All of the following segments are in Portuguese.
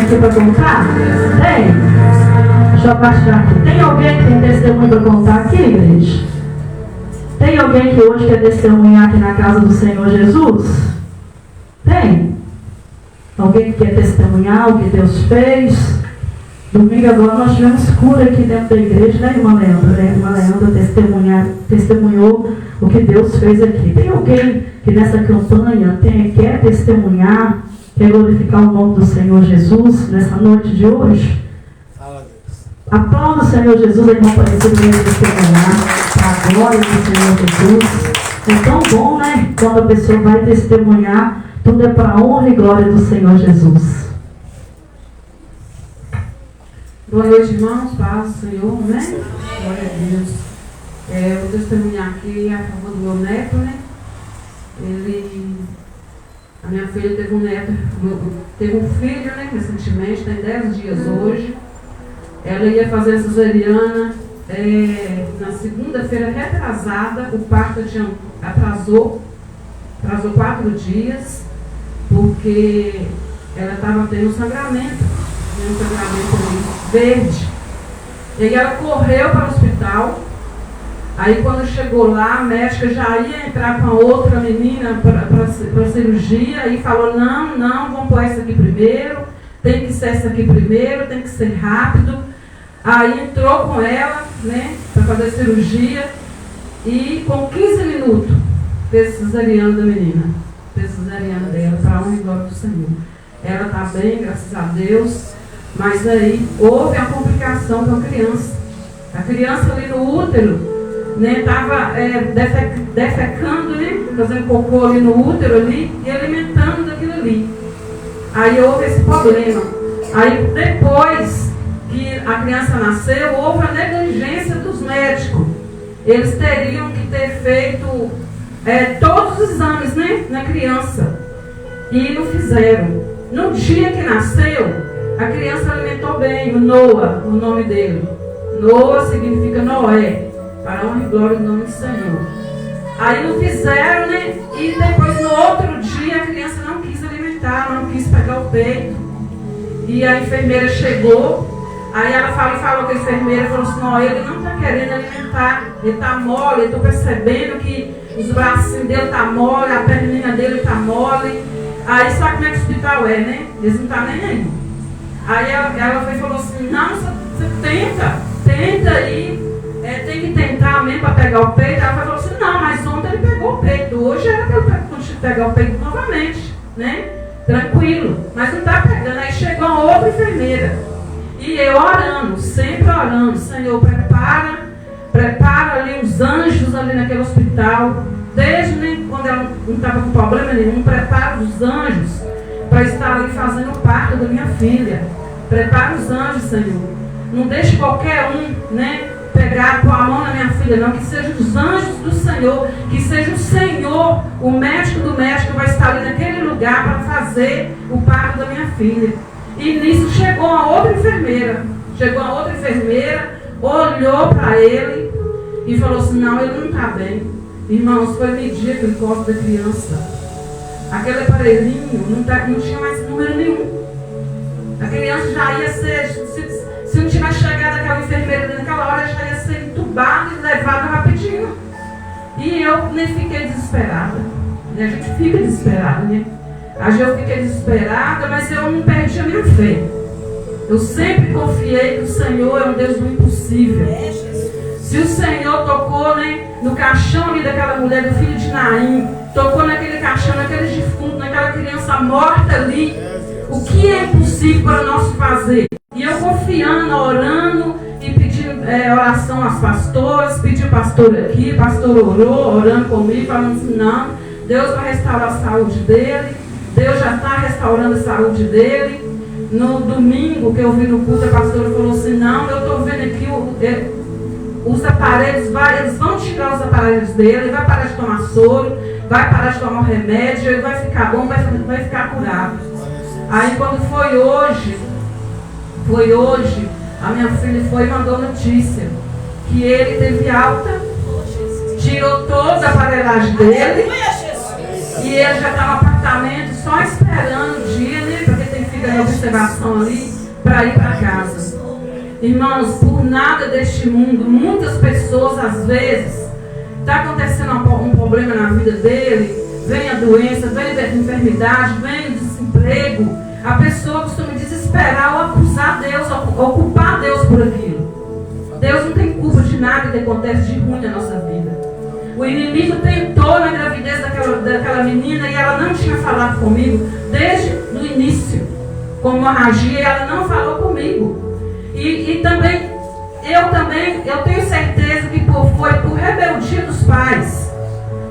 aqui para contar? Tem? Deixa eu abaixar aqui. Tem alguém que tem testemunho para contar aqui, igreja? Tem alguém que hoje quer testemunhar aqui na casa do Senhor Jesus? Tem? Alguém que quer testemunhar o que Deus fez? Domingo agora nós tivemos cura aqui dentro da igreja, né, irmã Leandra? A irmã Leandra testemunhou o que Deus fez aqui. Tem alguém que nessa campanha quer testemunhar, quer glorificar o nome do Senhor Jesus nessa noite de hoje? Aplauda o Senhor Jesus, a irmã Aparecida vem testemunhar para a glória do Senhor Jesus. É tão bom, né? Quando a pessoa vai testemunhar, tudo é para a honra e glória do Senhor Jesus. Boa noite, irmãos, paz do Senhor, né? Glória a Deus. Eu vou testemunhar aqui a favor do meu neto, né? A minha filha teve um neto, teve um filho, né? Recentemente, tem 10 dias hoje. Ela ia fazer a cesariana na segunda-feira retrasada, o parto atrasou 4 dias, porque ela estava tendo um sangramento verde. E aí ela correu para o hospital. Aí quando chegou lá, a médica já ia entrar com a outra menina para cirurgia e falou, não, vamos pôr essa aqui primeiro, tem que ser essa aqui primeiro, tem que ser rápido. Aí entrou com ela, né, para fazer a cirurgia e com 15 minutos fez cesariana da menina. Fez cesariana dela, para a honra e glória do Senhor. Ela está bem, graças a Deus. Mas aí houve a complicação com a criança. A criança ali no útero, né, estava defecando, né, fazendo cocô ali no útero ali e alimentando daquilo ali. Aí houve esse problema. Aí depois que a criança nasceu, houve a negligência dos médicos. Eles teriam que ter feito todos os exames, né, na criança. E não fizeram. No dia que nasceu, a criança alimentou bem, o Noah, o nome dele. Noah significa Noé, para a honra e glória do nome do Senhor. Aí não fizeram, né? E depois no outro dia a criança não quis alimentar, não quis pegar o peito. E a enfermeira chegou, aí ela falou com a enfermeira, falou assim, não, ele não está querendo alimentar, ele está mole, eu estou percebendo que os bracinhos dele estão mole, a perninha dele está mole. Aí sabe como é que o hospital é, né? Eles não estão nem aí. Aí ela falou assim, não, você tenta aí, tem que tentar mesmo para pegar o peito. Ela falou assim, não, mas ontem ele pegou o peito, hoje era para ele pegar o peito novamente, né? Tranquilo, mas não está pegando. Aí chegou a outra enfermeira, e eu orando, sempre orando, Senhor, prepara ali os anjos ali naquele hospital, desde quando ela não estava com problema nenhum, prepara os anjos para estar ali fazendo o parto da minha filha. Prepara os anjos, Senhor. Não deixe qualquer um, né, pôr a mão na minha filha, não. Que sejam os anjos do Senhor, que seja o Senhor, o médico do médico, que vai estar ali naquele lugar para fazer o parto da minha filha. E nisso chegou a outra enfermeira. Olhou para ele e falou assim, não, ele não está bem. Irmãos, foi medir aquele corpo da criança. Aquele aparelhinho não tinha mais número nenhum. A criança já ia ser, se não tivesse chegado aquela enfermeira naquela hora, já ia ser entubada e levada rapidinho. E eu nem fiquei desesperada. A gente fica desesperada, né? Eu fiquei desesperada, mas eu não perdi a minha fé. Eu sempre confiei que o Senhor é um Deus do impossível. Se o Senhor tocou, né, no caixão ali daquela mulher, do filho de Naim, tocou naquele caixão, naquele defunto, naquela criança morta ali, o que é impossível para nós fazer? E eu confiando, orando e pedindo oração às pastoras, pedi o pastor aqui, o pastor orou, orando comigo, falando assim, não, Deus vai restaurar a saúde dele, Deus já está restaurando a saúde dele. No domingo que eu vi no culto, a pastora falou assim, não, eu estou vendo aqui os aparelhos, eles vão tirar os aparelhos dele, ele vai parar de tomar soro, vai parar de tomar o remédio, ele vai ficar bom, vai ficar curado. Aí quando foi hoje, a minha filha foi e mandou notícia que ele teve alta, tirou toda a aparelhagem dele e ele já está no apartamento só esperando o dia, né? Porque tem filha fazendo observação ali para ir para casa. Irmãos, por nada deste mundo, muitas pessoas às vezes, está acontecendo um problema na vida dele, vem a doença, vem a enfermidade, vem o desemprego, a pessoa costuma desesperar ou acusar Deus, ou culpar Deus por aquilo. Deus não tem culpa de nada que acontece de ruim na nossa vida. O inimigo tentou na gravidez daquela menina e ela não tinha falado comigo desde o início. Com hemorragia, ela não falou comigo. E também, eu tenho certeza que foi por rebeldia dos pais.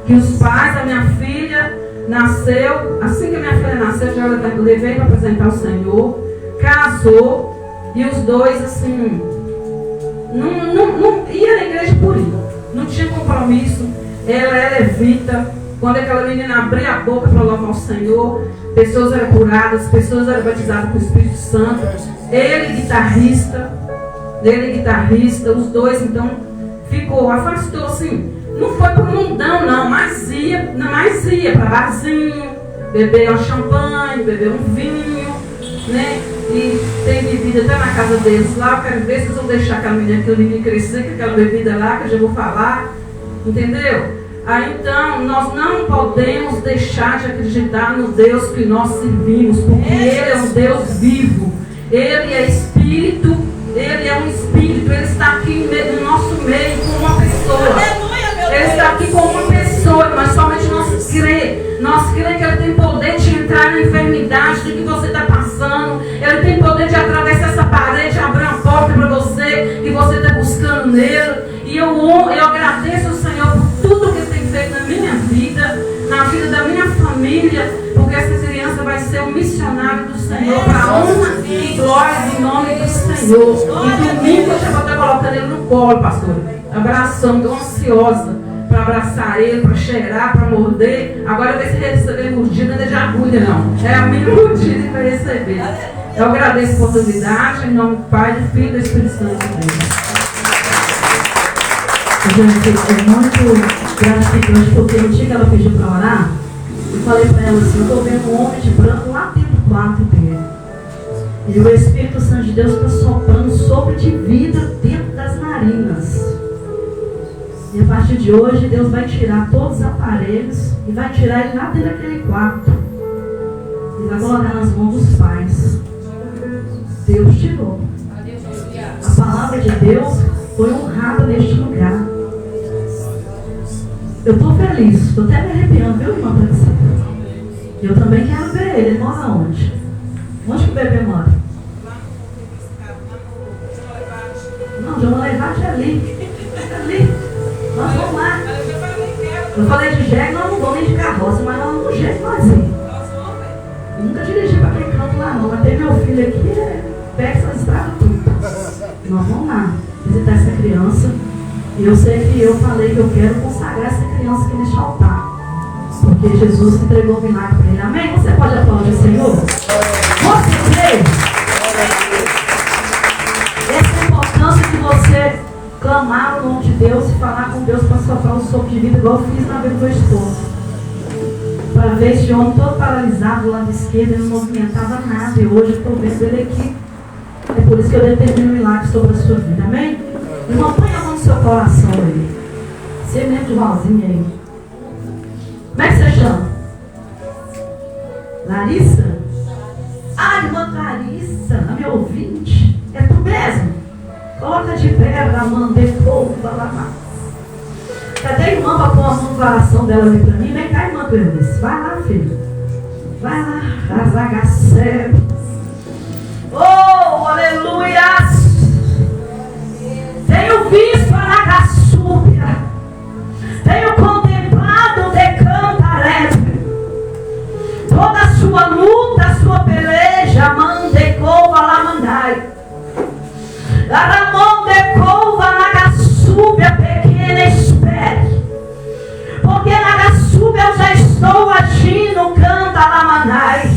Que os pais da minha filha nasceu, assim que a minha filha nasceu, já levei para apresentar o Senhor, casou, e os dois assim, não ia na igreja por ir, não tinha compromisso. Ela é levita. Quando aquela menina abria a boca para louvar o Senhor, pessoas eram curadas, pessoas eram batizadas com o Espírito Santo. Ele guitarrista, os dois então afastou assim. Não foi para o mundão não, mas ia para barzinho, beber um champanhe, beber um vinho, né? E tem bebida até na casa deles lá. Eu quero ver se eles vão deixar aquela menina crescer com aquela bebida lá, que eu já vou falar, entendeu? Aí então, nós não podemos deixar de acreditar no Deus que nós servimos, porque Ele é um Deus vivo, Ele é Espírito, Ele é um Espírito, Ele está aqui no nosso meio como uma pessoa. Ele está aqui como uma pessoa, mas somente nós cremos que Ele tem poder de entrar na enfermidade do que você está passando. Ele tem poder de atravessar essa parede, abrir uma porta para você, que você está buscando nele. E eu agradeço ao Senhor por tudo que Ele tem feito na minha vida, na vida da minha família, porque essa criança vai ser um missionário do Senhor para a honra e glória do nome do Senhor. E domingo eu já vou estar colocando ele no colo, pastor, abraçando, estou ansiosa para abraçar ele, para cheirar, para morder. Agora vai se receber mordida, não é de agulha não, é a minha mordida que vai receber. Eu agradeço a oportunidade, em nome do Pai, do Filho e do Espírito Santo de Deus. Gente, é muito gratificante, porque no dia que ela pediu para orar, eu falei para ela assim: eu estou vendo um homem de branco lá dentro do quarto dele. E o Espírito Santo de Deus está soprando sopro de vida dentro das narinas. E a partir de hoje, Deus vai tirar todos os aparelhos e vai tirar ele lá dentro daquele quarto. E vai colocar nas mãos dos pais. Deus tirou. A palavra de Deus foi honrada neste lugar. Eu estou feliz, estou até me arrepiando, viu, irmã Francisca? Eu também quero ver ele. Ele mora onde? Onde que o bebê mora? Não, já vou levar de ali. Ali. Nós vamos lá. Eu falei de jegue, nós não vamos nem de carroça, mas nós vamos no jegue nós ir. Eu nunca dirigi para aquele canto lá não, mas tem meu filho aqui, pega essas estradas tudo. Nós vamos lá visitar essa criança. E eu sei que eu falei que eu quero consagrar essa criança aqui neste altar. Porque Jesus entregou o milagre para ele. Amém? Você pode aplaudir o Senhor? Você crê? Essa é a importância de você clamar o nome de Deus e falar com Deus para soprar um sopro de vida, igual eu fiz na vida do meu esposo. Para ver esse homem todo paralisado do lado esquerdo, ele não movimentava nada. E hoje eu estou vendo ele aqui. É por isso que eu determino um milagre sobre a sua vida. Amém? Irmão, põe a mão no seu coração aí. Você mesmo de Valzinha aí. Como é que você chama? Larissa? Ah, irmã Larissa, a minha ouvinte. É tu mesmo? Coloca de pé, Ramande, poupa, lá. Cadê a irmã para pôr a mão no coração dela ali para mim? Vem cá, irmã Cleonice. Vai lá, filho. Vai lá, rasagacero. Oh, aleluia! Tenho visto a Nagassúbia, tenho contemplado o Decantarebe, toda a sua luta, a sua peleja, mandecova lamandai, aramondecova Nagassúbia, pequena espere, porque Nagassúbia eu já estou agindo, canta lamandai,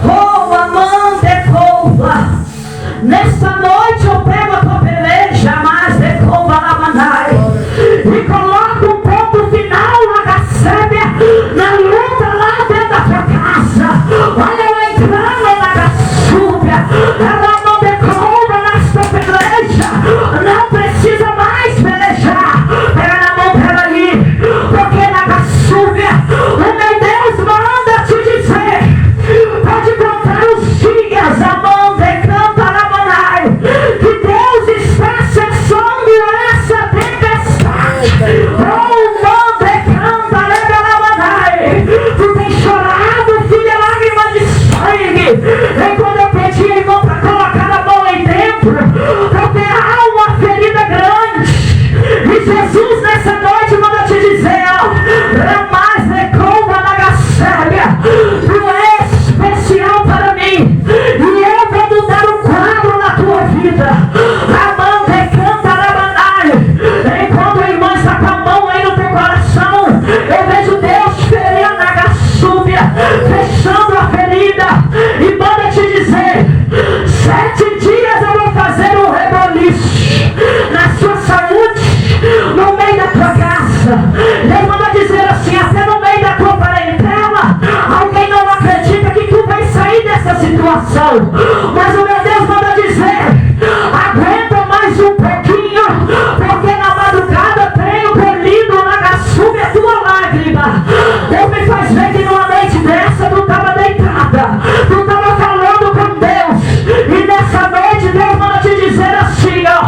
oh, amandecova. Nesta noite eu pego a tua peleja, mas decova la mandai, e coloco um pouco Jamais recomba na gacelha. Tu és especial para mim. E eu vou mudar o quadro na tua vida. Amante canta na banalha. Enquanto a irmã está com a mão aí no teu coração, eu vejo Deus ferindo na gaçúbia, fechando a ferida. E manda te dizer: 7 dias eu vou fazer um reboliço na sua saúde, no meio da tua casa. Deus manda dizer assim: até no meio da tua parentela, alguém não acredita que tu vai sair dessa situação. Mas o meu Deus manda dizer: aguenta mais um pouquinho, porque na madrugada tenho colhido na gaçúbia a tua lágrima. Deus me faz ver que numa noite dessa tu estava deitada, tu estava falando com Deus, e nessa noite Deus manda te dizer assim, ó,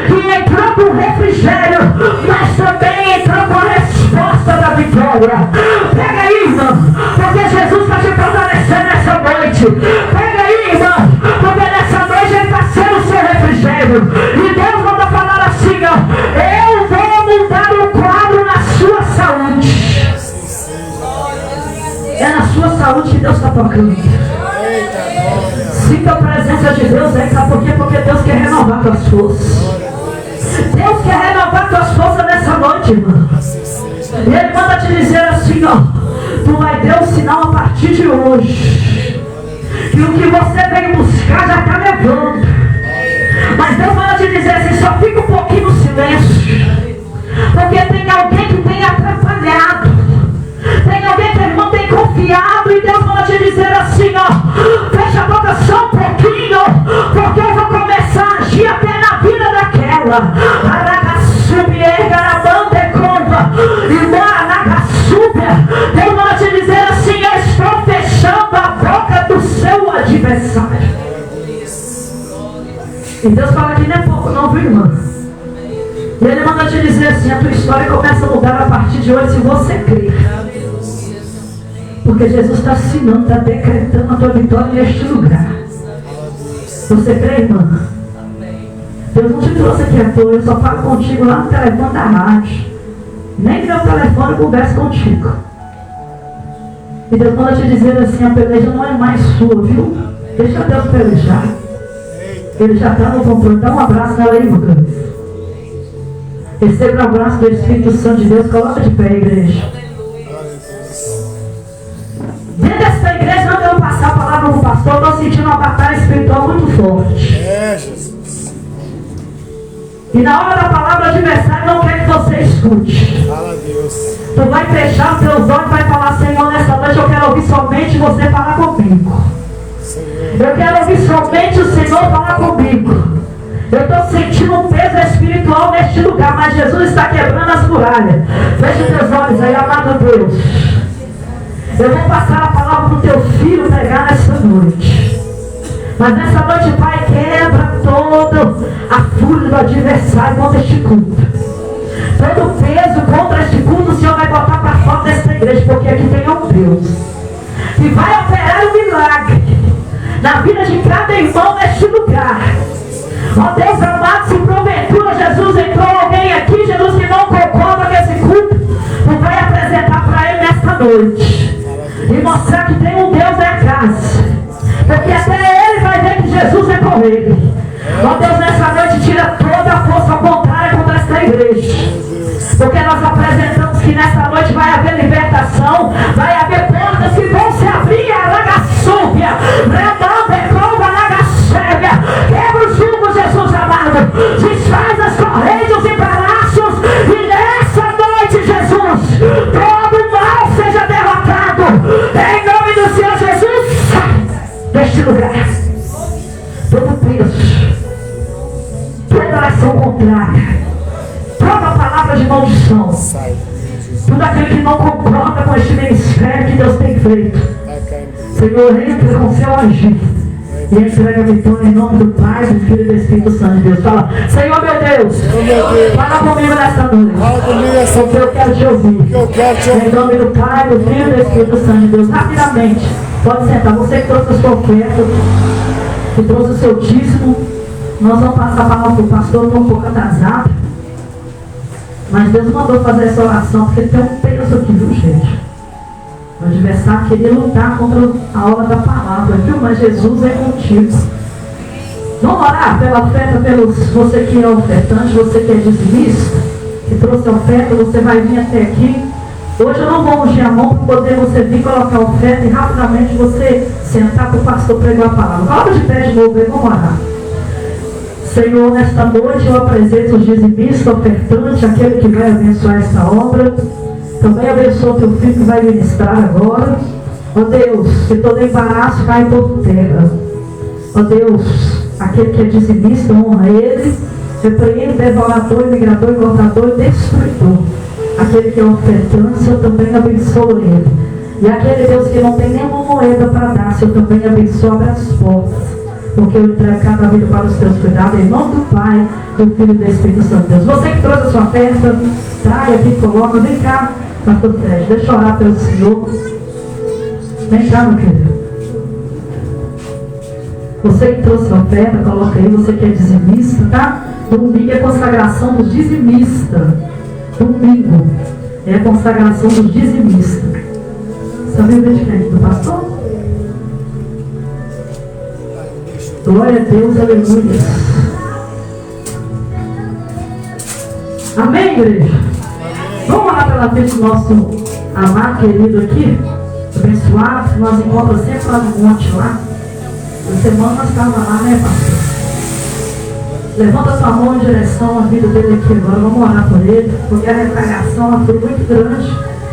que entrou com refrigério, mas também entrou com a resposta da vitória. Pega aí, irmão, porque Jesus está te fortalecendo nessa noite. Pega aí, irmão, porque nessa noite ele está sendo o seu refrigério. E Deus manda falar assim, ó: eu vou mudar o quadro na sua saúde. É na sua saúde que Deus está tocando. Sinta a presença de Deus aí, sabe por quê? Porque Deus quer renovar tuas forças. Deus quer renovar tuas forças nessa noite, irmão. E Ele manda te dizer assim, ó: tu vai ter um sinal a partir de hoje, que o que você veio buscar já está levando. Mas Deus manda te dizer assim: só fica um pouquinho no silêncio, porque tem alguém que tem atrapalhado, tem alguém que não tem confiado. E Deus manda te dizer assim, ó: fecha a boca só um pouquinho, porque eu vou começar a agir até na vida daquela. Deus manda te dizer assim: eu estou fechando a boca do seu adversário. E Deus fala que não é pouco não, viu, irmã? E Ele manda te dizer assim: a tua história começa a mudar a partir de hoje, se você crer. Porque Jesus está assinando, está decretando a tua vitória neste lugar. Você crê, irmã? Deus não te trouxe aqui à toa. Eu só falo contigo lá no telefone da rádio. Nem meu telefone eu converso contigo. E Deus manda te dizer assim: a peleja não é mais sua, viu? Deixa Deus pelejar. Ele já está no controle. Dá um abraço nela aí, irmã. Receba o abraço do Espírito Santo de Deus. Coloca de pé, igreja. Dentro dessa igreja, não quero passar a palavra para o pastor. Estou sentindo uma batalha espiritual muito forte. E na hora da palavra, o adversário não quer que você escute. Fala a Deus. Tu vai fechar os teus olhos e vai falar: Senhor, nessa noite eu quero ouvir somente você falar comigo. Eu quero ouvir somente o Senhor falar comigo. Eu estou sentindo um peso espiritual neste lugar, mas Jesus está quebrando as muralhas. Feche os teus olhos aí, amado Deus. Eu vou passar a palavra para o teu filho pregar nessa noite. Mas nessa noite, Pai, quebra toda a fúria do adversário contra este culto. Todo o peso contra este culto o Senhor vai botar para fora desta igreja, porque aqui tem um Deus que vai operar um milagre na vida de cada irmão neste lugar. Ó Deus amado, se porventura, Jesus, entrou alguém aqui, Jesus, que não concorda com esse culto, tu vai apresentar para ele nesta noite e mostrar que tem um Deus na casa, porque até ele vai ver que Jesus é com ele. Ó Deus, nessa noite tira toda a força contrária contra esta igreja, porque nós apresentamos que nessa noite vai haver libertação, vai haver portas que vão se abrir. A lagaçúbia, quebra o jugo, Jesus amado, desfaz as correntes e palácios, e nessa noite, Jesus, todo mal seja derrotado, em nome do Senhor Jesus. Sai deste lugar todo peso, toda ação contrária, toda palavra de maldição, tudo aquilo que não concorda com este ministério que Deus tem feito. Senhor, entra com seu agir e entrega a vitória em nome do Pai, do Filho e do Espírito Santo de Deus. Fala: Senhor meu Deus, fala comigo nesta noite, porque eu quero te ouvir. Em nome do Pai, do Filho e do Espírito Santo de Deus. Rapidamente, pode sentar. Você que trouxe a sua oferta, que trouxe o seu dízimo, nós vamos passar a palavra para o pastor. Estou um pouco atrasado, Mas Deus mandou fazer essa oração porque tem um peso aqui, viu, gente? O adversário queria lutar contra a obra da palavra, viu? Mas Jesus é contigo. Vamos orar pela oferta, você que é ofertante, você que é dizimista, que trouxe a oferta, você vai vir até aqui. Hoje eu não vou ungir a mão para poder você vir colocar a oferta e rapidamente você sentar para o pastor pregar a palavra. Coloca de pé de novo aí, vamos orar. Senhor, nesta noite eu apresento os dizimistas, ofertantes, aquele que vai abençoar esta obra. Também abençoa o teu filho que vai ministrar agora. Ó Deus, que todo embaraço cai por terra. Ó Deus, aquele que é dizimista, honra ele. Repreende, devorador, migrador, engordador e destruidor. Aquele que é ofertante, eu também abençoo ele. E aquele Deus que não tem nenhuma moeda para dar, eu também abençoo, abre as portas. Porque eu entrego cada vida para os teus cuidados, em nome do Pai, do Filho e do Espírito Santo. Deus, você que trouxe a sua oferta, traga aqui, coloca, vem cá, pastor Sérgio, deixa eu orar pelo Senhor. Vem cá, meu querido. Você que trouxe a oferta, coloca aí, você que é dizimista, tá? Domingo é consagração dos dizimistas. Domingo é a consagração dos dizimistas. Essa Bíblia é de quem? Do pastor? Glória a Deus, aleluia. Amém, igreja? Vamos orar pela vida do nosso amado querido aqui, abençoado, que nós encontramos sempre lá no monte lá. Na semana nós estávamos lá, né, pastor? Levanta sua mão em direção à vida dele aqui agora. Vamos orar por ele, porque a retaliação foi muito grande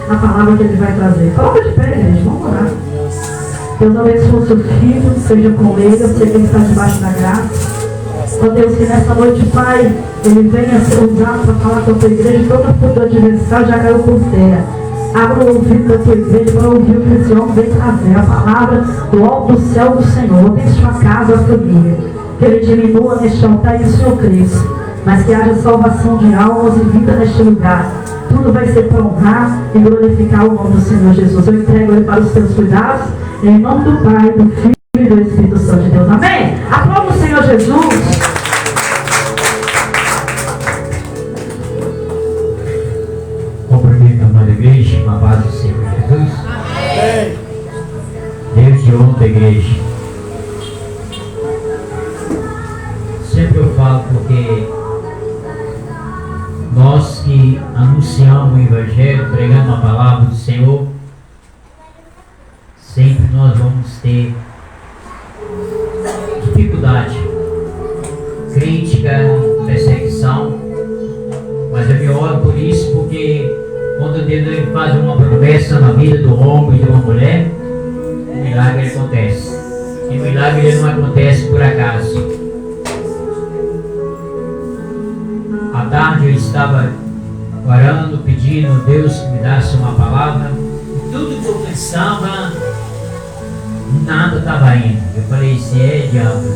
na palavra que ele vai trazer. Coloca de pé, gente, vamos orar. Deus abençoe o seu filho, seja com ele, eu sei que ele está debaixo da graça. Ó Deus, que nessa noite, Pai, ele venha ser usado para falar com a tua igreja, todo o do adversário já caiu por terra. Abra o ouvido da tua igreja para ouvir o que esse homem vem trazer, a palavra do alto do céu do Senhor. Abençoe a casa, a família. Que ele diminua neste altar e o Senhor cresça, mas que haja salvação de almas e vida neste lugar. Tudo vai ser para honrar e glorificar o nome do Senhor Jesus. Eu entrego ele para os teus cuidados, em nome do Pai, do Filho e do Espírito Santo de Deus. Amém? Aplauda o Senhor Jesus. Cumprimento a amada igreja, com a paz do Senhor Jesus. Amém. Deus te honra, igreja. Sempre eu falo porque nós que anunciamos o Evangelho, pregamos a palavra do Senhor, sempre nós vamos ter dificuldade, crítica, perseguição, mas eu me oro por isso, porque quando Deus faz uma promessa na vida do homem e de uma mulher, o milagre acontece. E o milagre não acontece por acaso. À tarde eu estava orando, pedindo a Deus que me desse uma palavra. E tudo que eu pensava, nada estava indo. Eu falei, se é diabo.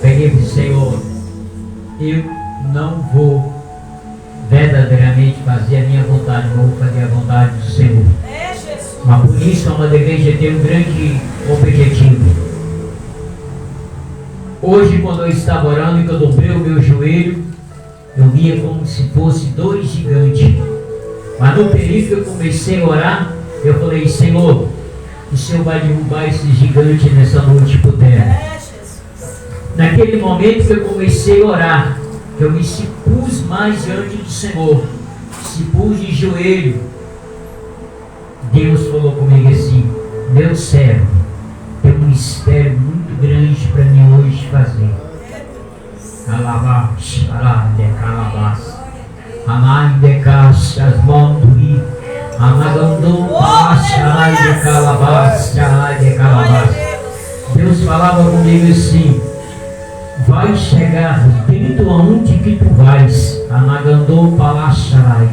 Peguei para o Senhor, eu não vou verdadeiramente fazer a minha vontade, vou fazer a vontade do Senhor. Mas por isso a uma igreja tem um grande objetivo. Hoje, quando eu estava orando e que eu dobrei o meu joelho, eu via como se fosse dois gigantes. Mas no período que eu comecei a orar, eu falei, Senhor, o Senhor vai derrubar esse gigante nessa noite por terra. Naquele momento que eu comecei a orar, que eu me pus mais diante do Senhor, se pus de joelho, Deus falou comigo assim, meu servo, tem um mistério muito grande para mim hoje fazer. Calabás, calabás, amai de caixa, as mãos do rio, amagandou, caixa, de calabás, de calabás. Deus falava comigo assim, vai chegar dentro aonde que tu vais, amagandou, palacharai.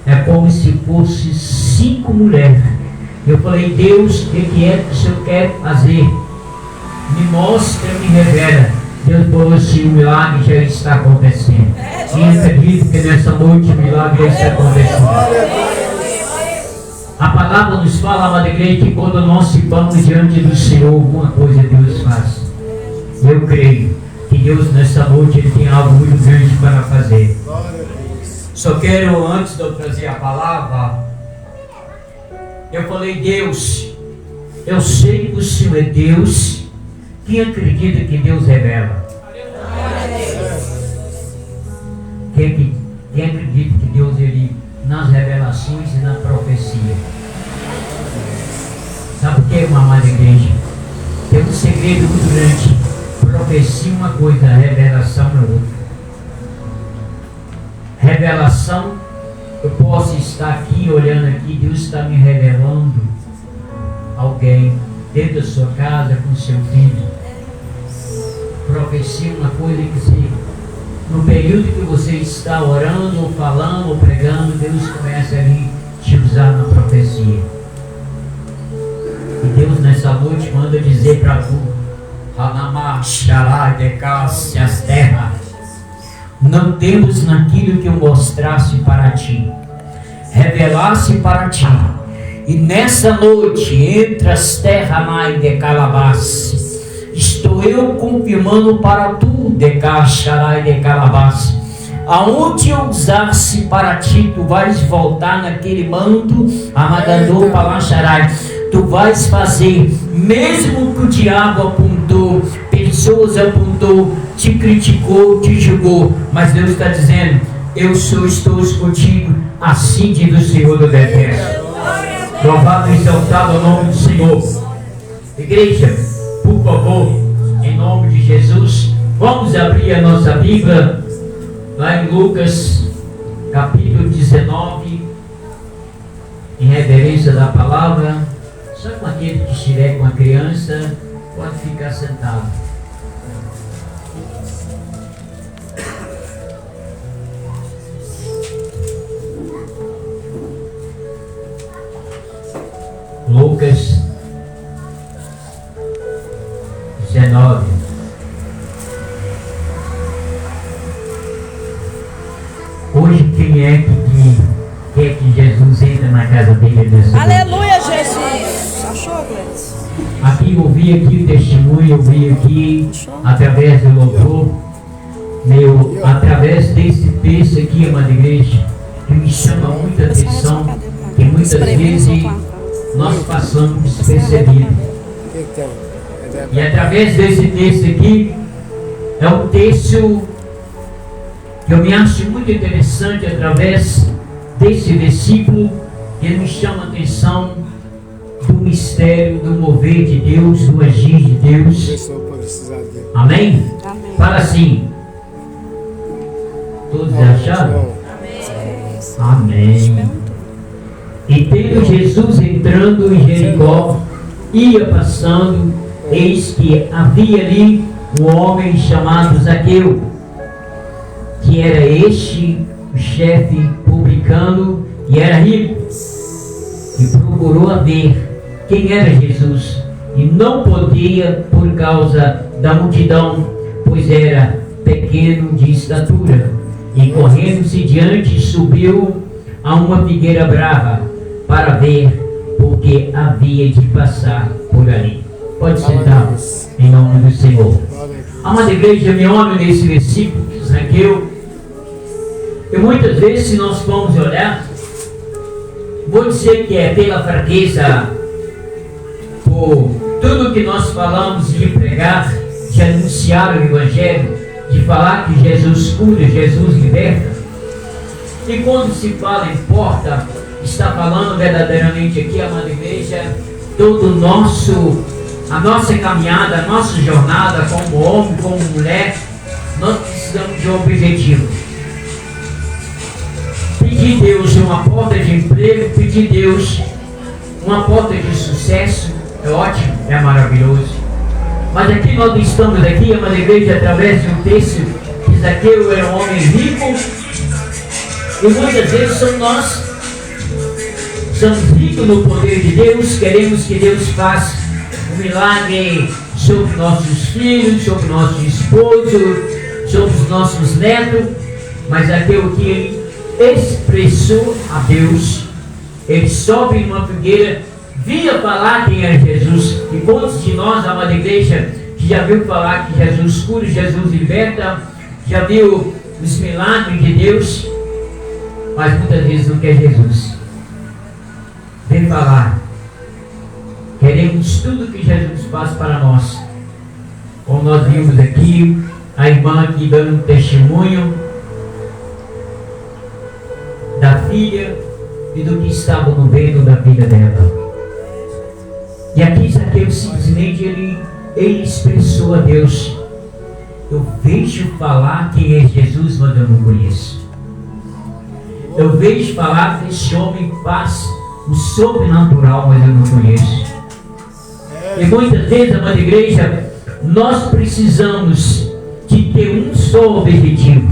É como se fosse 5 mulheres. Eu falei, Deus, o que é que o Senhor quer fazer? Me mostra, me revela. Deus falou assim, o milagre já está acontecendo. E eu acredito que nessa noite o milagre já está acontecendo. A palavra nos fala, amada igreja, que quando nós ficamos diante do Senhor, alguma coisa Deus faz. Eu creio que Deus nessa noite ele tem algo muito grande para fazer. Só quero, antes de eu trazer a palavra, eu falei: Deus, eu sei que o Senhor é Deus. Quem acredita que Deus revela? Quem acredita que Deus, Ele, nas revelações e na profecia? Sabe por que, uma amada igreja? Tem um segredo muito grande. Profecia é uma coisa, revelação é outra. Revelação, eu posso estar aqui, olhando aqui, Deus está me revelando alguém dentro da sua casa, com seu filho. Profecia é uma coisa que se, no período que você está orando, ou falando, ou pregando, Deus começa a te usar na profecia. E Deus nessa noite manda dizer para tu: as terras, não temos naquilo que eu mostrasse para ti, revelasse para ti. E nessa noite, entre as terras de Calabás, estou eu confirmando para tu, de Caxarai de Calabás, aonde eu usasse para ti, tu vais voltar naquele manto, Amadandô Palacharai. Tu vais fazer, mesmo que o diabo apontou, pessoas apontou, te criticou, te julgou, mas Deus está dizendo: eu estou contigo, assim diz o Senhor do Exército. Louvado e exaltado o nome do Senhor. Igreja, por favor, em nome de Jesus, vamos abrir a nossa Bíblia lá em Lucas capítulo 19, em reverência da palavra. Só com aquele que estiver com a criança pode ficar sentado. Lucas 19. Hoje quem é que quer que Jesus entre na casa dele nessa noite? Aleluia, Jesus! Achou, Gleice? Aqui eu ouvi aqui o testemunho, eu vi aqui através do louvor, através desse texto aqui, amada igreja, que me chama muita atenção, que muitas vezes nós passamos despercebido. E através desse texto aqui, é um texto que eu me acho muito interessante, através desse versículo, que me chama a atenção do mistério, do mover de Deus, do agir de Deus. Amém? Amém. Fala assim. Todos acharam? Amém. E tendo Jesus entrando em Jericó, ia passando, eis que havia ali um homem chamado Zaqueu, que era este o chefe publicano e era rico, e procurou a ver quem era Jesus, e não podia por causa da multidão, pois era pequeno de estatura. E correndo-se diante, subiu a uma figueira brava para ver, porque havia de passar por ali. Pode sentar, em nome do Senhor. Amada igreja, me olho nesse versículo de Zaqueu. E muitas vezes, se nós formos olhar, vou dizer que é pela fraqueza, por tudo que nós falamos de pregar, de anunciar o Evangelho, de falar que Jesus cura, Jesus liberta. E quando se fala em porta, está falando verdadeiramente aqui, amada igreja, todo a nossa caminhada, a nossa jornada como homem, como mulher, nós precisamos de um objetivo. Pedir Deus uma porta de emprego, pedir Deus uma porta de sucesso, é ótimo, é maravilhoso. Mas aqui nós estamos aqui, amada igreja, através de um texto que Zaqueu era um homem rico, e muitas vezes nós somos ricos no poder de Deus, queremos que Deus faça um milagre sobre nossos filhos, sobre nosso esposo, sobre os nossos netos, mas Zaqueu que ele expressou a Deus, ele sobe numa figueira, via falar quem era Jesus. E quantos de nós, amada igreja, que já viu falar que Jesus cura, Jesus liberta, já viu os milagres de Deus? mas muitas vezes não quer Jesus. Vem falar. Queremos tudo que Jesus faz para nós. Como nós vimos aqui, a irmã aqui dando um testemunho da filha e do que estava no meio da vida dela. E aqui Zaqueu simplesmente ele expressou a Deus: eu vejo falar quem é Jesus, mas eu não conheço. Eu vejo falar que esse homem faz o sobrenatural, mas eu não conheço. E muitas vezes, amada igreja, nós precisamos de ter um só objetivo: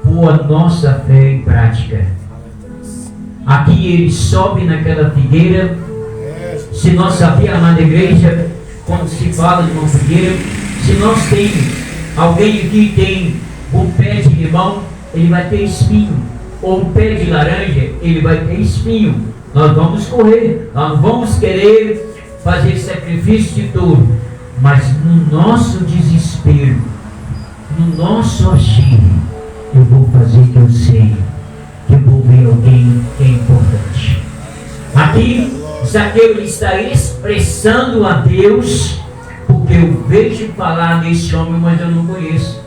pôr a nossa fé em prática. Aqui ele sobe naquela figueira. Se nós sabíamos, amada igreja, quando se fala de uma figueira, se nós temos alguém aqui tem um pé de limão, ele vai ter espinho, ou um pé de laranja, ele vai ter espinho. Nós vamos correr, nós vamos querer fazer sacrifício de tudo, mas no nosso desespero, no nosso agir, eu vou fazer que eu sei, que eu vou ver alguém que é importante. Aqui Zaqueu está expressando a Deus, porque eu vejo falar desse homem, mas eu não conheço.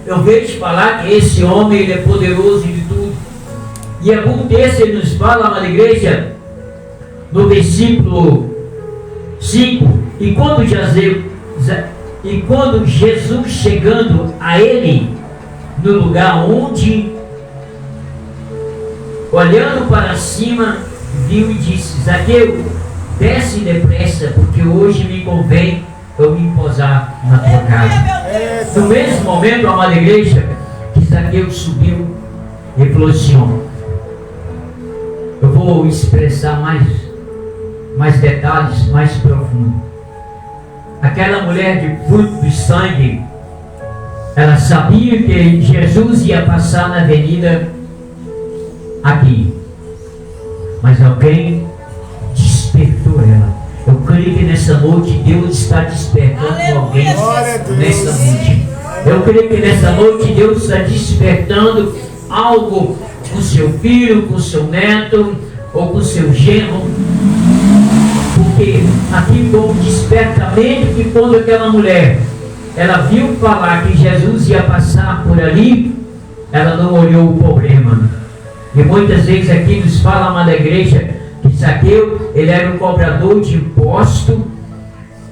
Eu vejo falar que esse homem ele é poderoso de tudo. E algum texto ele nos fala, na igreja, no versículo 5, e quando Jesus chegando a ele, no lugar onde, olhando para cima, viu e disse: Zaqueu, desce depressa, porque hoje me convém eu me posar na tua casa. No mesmo momento, amada igreja, que Zaqueu subiu, ele falou assim: eu vou expressar mais detalhes, mais profundo. Aquela mulher de fruto do sangue, ela sabia que Jesus ia passar na avenida aqui, mas alguém despertou ela. Eu creio que nessa noite Deus está despertando alguém nessa noite. Eu creio que nessa noite Deus está despertando algo com o seu filho, com o seu neto ou com o seu genro. Porque aqui foi despertamento que quando aquela mulher ela viu falar que Jesus ia passar por ali, ela não olhou o problema. E muitas vezes aqui nos fala, amada igreja, que Zaqueu, ele era um cobrador de imposto,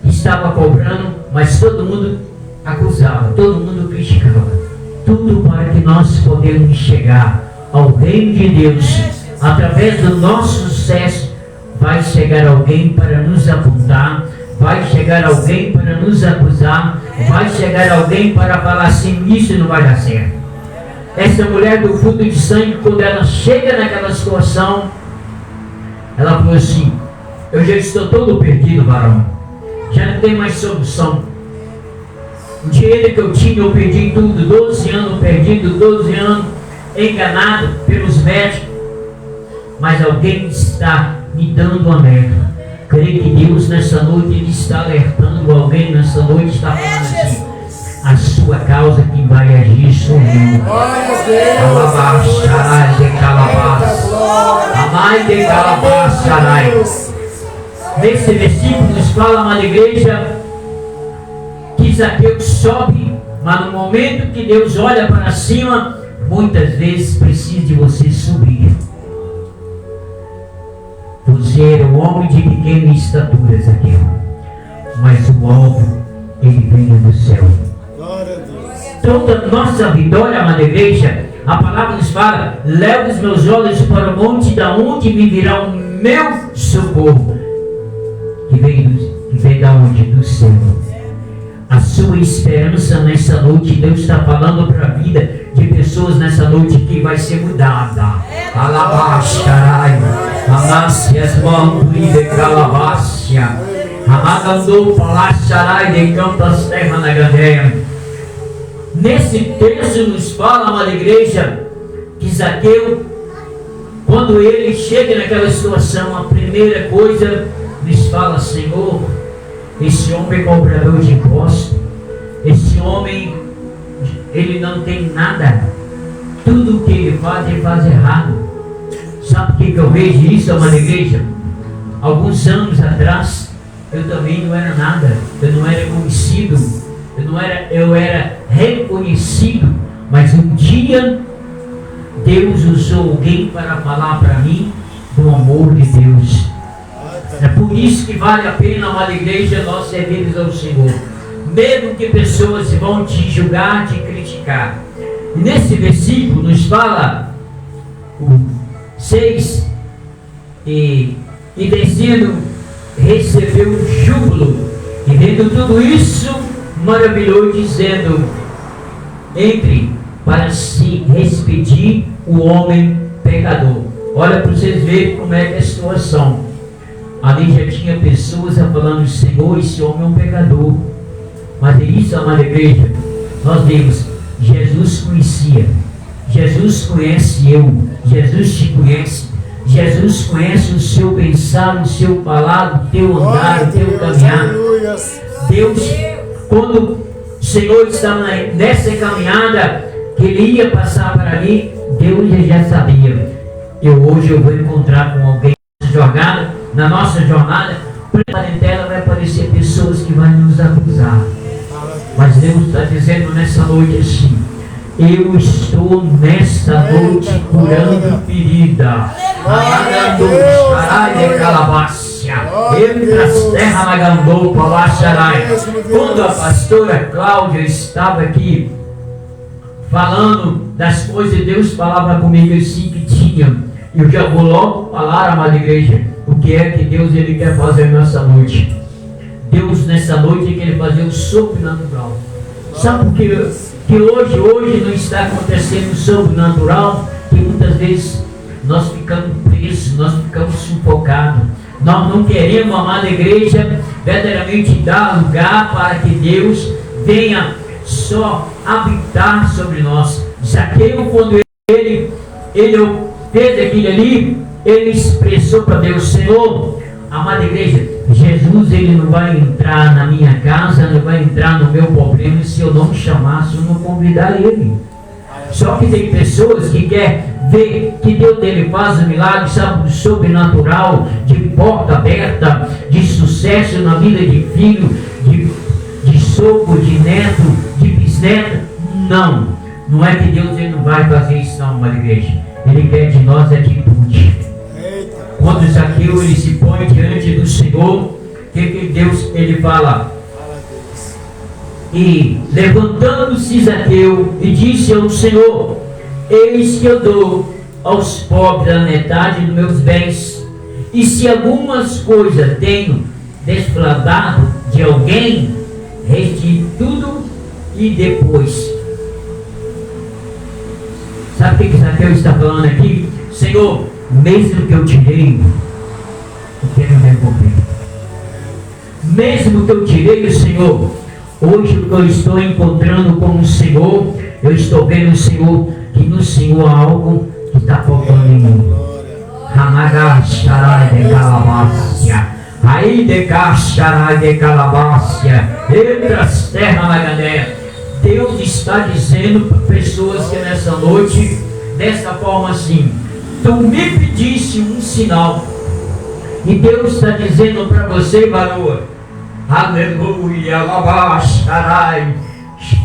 estava cobrando, mas todo mundo acusava, todo mundo criticava. Tudo para que nós podemos chegar ao reino de Deus, através do nosso sucesso, vai chegar alguém para nos apontar, vai chegar alguém para nos acusar, vai chegar alguém para falar assim: isso não vai dar certo. Essa mulher do fruto de sangue, quando ela chega naquela situação, ela falou assim: eu já estou todo perdido, varão, já não tem mais solução. O dinheiro que eu tinha, eu perdi tudo. 12 anos perdido, 12 anos enganado pelos médicos, mas alguém está me dando um alerta. Creio que Deus nessa noite ele está alertando alguém nessa noite, está falando assim: a sua causa que vai agir sou eu. Calabás, de calabás. Amai de calabás, charai. Nesse versículo nos fala, amada igreja, que Zaqueu sobe, mas no momento que Deus olha para cima, muitas vezes precisa de você subir. Você era um homem de pequena estatura, Zaqueu, mas o alvo ele vem do céu. Toda nossa vitória, amada igreja, a palavra nos fala: leva os meus olhos para o monte, da onde me virá o meu socorro, que vem da onde? Do céu. A sua esperança nessa noite, Deus está falando para a vida de pessoas nessa noite que vai ser mudada. Alabaxarai, amácias mandui de calabácia, amagandou palaxarai de campas terra na Galileia. Nesse texto nos fala, amada igreja, que Zaqueu, quando ele chega naquela situação, a primeira coisa nos fala: Senhor, esse homem é cobrador de impostos, esse homem, ele não tem nada, tudo que ele faz errado. Sabe por que eu vejo isso, amada igreja? Alguns anos atrás, eu também não era nada, eu não era conhecido, eu era reconhecido, mas um dia Deus usou alguém para falar para mim do amor de Deus. É por isso que vale a pena, amada igreja, nós servirmos ao Senhor, mesmo que pessoas vão te julgar, te criticar. E nesse versículo nos fala o 6, e descendo recebeu júbilo, e vendo tudo isso maravilhou, dizendo: entre para se despedir o homem pecador. Olha para vocês verem como é que é a situação. Ali já tinha pessoas falando: Senhor, esse homem é um pecador. Mas é isso, amada igreja, nós vemos, Jesus conhecia, Jesus conhece eu, Jesus te conhece, Jesus conhece o seu pensar, o seu falar, o teu andar, o teu caminhar. Deus, quando o Senhor estava nessa caminhada que Ele ia passar para mim, Deus já sabia. Hoje eu vou encontrar com alguém na nossa jornada, dela vai aparecer pessoas que vão nos acusar. Mas Deus está dizendo nessa noite assim: eu estou nessa noite curando ferida. Quando a pastora Cláudia estava aqui falando das coisas, Deus falava comigo assim que tinha. Eu já vou logo falar, amada igreja, o que é que Deus ele quer fazer nessa noite. Deus nessa noite quer fazer o sobrenatural. Sabe por que hoje não está acontecendo o sobrenatural? Que muitas vezes nós ficamos presos, nós ficamos sufocados. Nós não queremos, amada igreja, verdadeiramente dar lugar para que Deus venha só habitar sobre nós. Zaqueu, quando ele fez aquilo ali, ele expressou para Deus: Senhor, amada igreja, Jesus ele não vai entrar na minha casa, não vai entrar no meu problema se eu não chamar, se eu não convidar ele. Só que tem pessoas que querem ver que Deus ele faz um milagre, sabe, sobrenatural, de porta aberta, de sucesso na vida de filho, de sogro, de neto, de bisneto. Não é que Deus ele não vai fazer isso não, amada igreja. Ele quer de nós atitude. Quando Zaqueu ele se põe diante do Senhor, o que Deus ele fala? E levantando-se Zaqueu e disse ao Senhor: eis que eu dou aos pobres a metade dos meus bens, e se algumas coisas tenho desfraudado de alguém, restituo e depois. Sabe o que Zaqueu está falando aqui? Senhor, mesmo que eu tirei, eu quero devolver. Mesmo que eu tirei, Senhor, hoje eu estou encontrando com o Senhor, eu estou vendo o Senhor, que no Senhor há algo que está faltando em mim. Ramagacharai de calabácia, aí de cacharai de calabácia, entra as terras na galera. Deus está dizendo para pessoas que nessa noite, dessa forma assim: tu me pediste um sinal, e Deus está dizendo para você, varão, aleluia, alabastarai.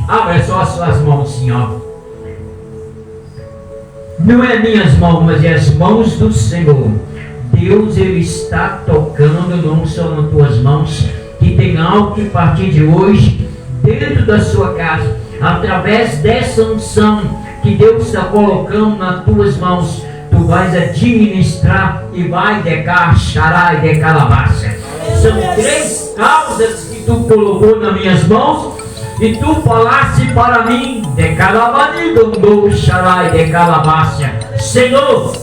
Abra só as suas mãos, Senhor. Não é minhas mãos, mas é as mãos do Senhor. Deus ele está tocando, não só nas tuas mãos, que tem algo que a partir de hoje, dentro da sua casa, através dessa unção que Deus está colocando nas tuas mãos, tu vais administrar e vai decacharar e decalabaça. São 3 causas que tu colocou nas minhas mãos, e tu falaste para mim: decalabanido, xarai, decalabaça. Senhor,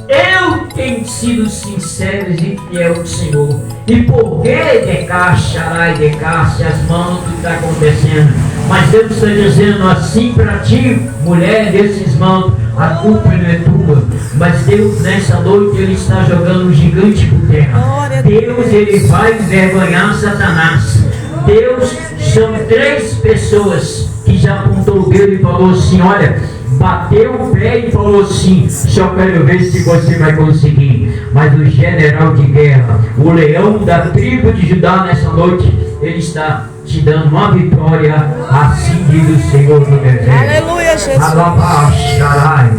eu tenho sido sincero e fiel ao Senhor. E por que decacharai, decache as mãos que está acontecendo? Mas Deus está dizendo assim para ti, mulher desses mãos: a culpa não é tua, mas Deus nessa noite ele está jogando um gigante por terra. Deus ele vai envergonhar Satanás. Deus, são 3 pessoas que já apontou o dedo e falou assim: olha, bateu o pé e falou assim: só quero ver se você vai conseguir. Mas o general de guerra, o leão da tribo de Judá, nessa noite, ele está te dando uma vitória, assim diz o Senhor do deserto. Aleluia, Jesus. Alabaxarai,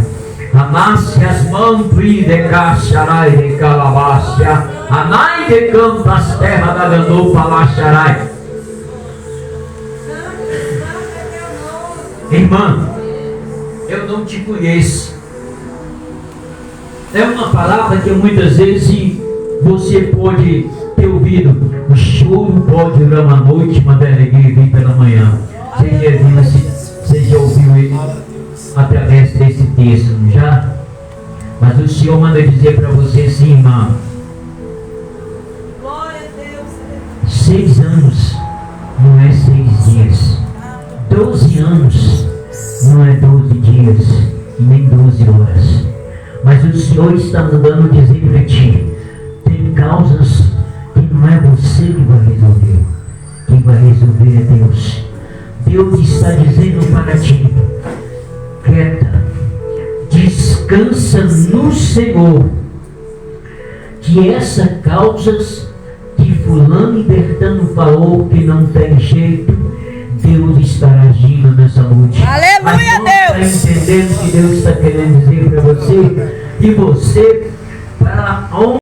Anácias mantri de caixarai de calabácia, Anai de campas terra da Gandô palaxarai. Irmã, eu não te conheço. É uma palavra que muitas vezes você pode ter ouvido. O choro pode durar uma noite, mas a alegria vem pela manhã. Você já ouviu ele através desse texto, não já? Mas o Senhor manda dizer para você assim, irmã: 6 anos não é 6 dias. 12 anos não é 12 dias e nem 12 horas. Mas o Senhor está mandando dizer para ti: tem causas que não é você que vai resolver. Quem vai resolver é Deus. Deus está dizendo para ti: quieta, descansa no Senhor, que essas causas que fulano e Bertano falou que não tem jeito, Deus estará agindo nessa noite. Aleluia, Deus! Está entendendo que Deus está querendo dizer para você? E você, para onde